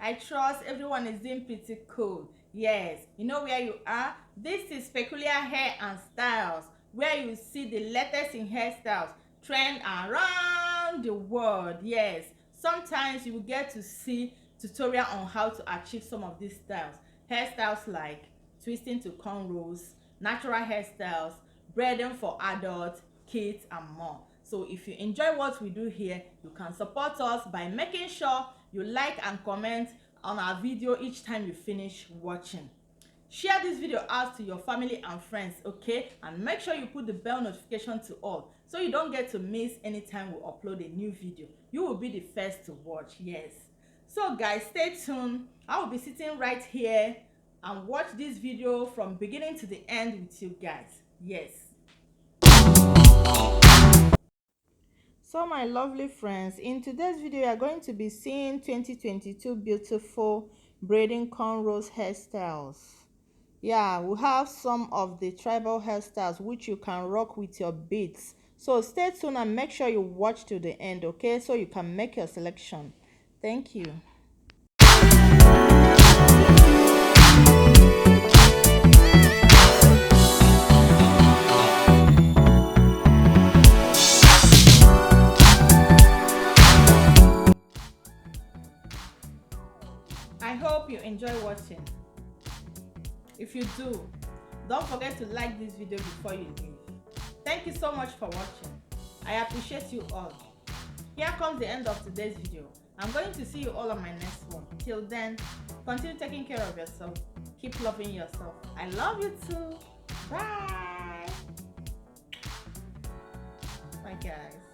I trust everyone is doing pretty cool. Yes, you know where you are? This is Peculiar Hair and Styles, where you see the latest in hairstyles trend around the world. Yes, sometimes you will get to see tutorial on how to achieve some of these styles. Hairstyles like twisting to cornrows, natural hairstyles, braiding for adults, kids, and more. So if you enjoy what we do here, you can support us by making sure you like and comment on our video each time you finish watching. Share this video out to your family and friends, okay? And make sure you put the bell notification to all so you don't get to miss anytime we upload a new video. You will be the first to watch. Yes. So guys, stay tuned. I will be sitting right here and watch this video from beginning to the end with you guys. Yes. So my lovely friends, in today's video you are going to be seeing 2022 beautiful braiding cornrows hairstyles. Yeah, we have some of the tribal hairstyles which you can rock with your beads. So stay tuned and make sure you watch to the end, okay, so you can make your selection. Thank you. I hope you enjoy watching. If you do, don't forget to like this video before you leave. Thank you so much for watching. I appreciate you all. Here comes the end of today's video. I'm going to see you all on my next one. Till then, continue taking care of yourself. Keep loving yourself. I love you too. Bye. Bye guys.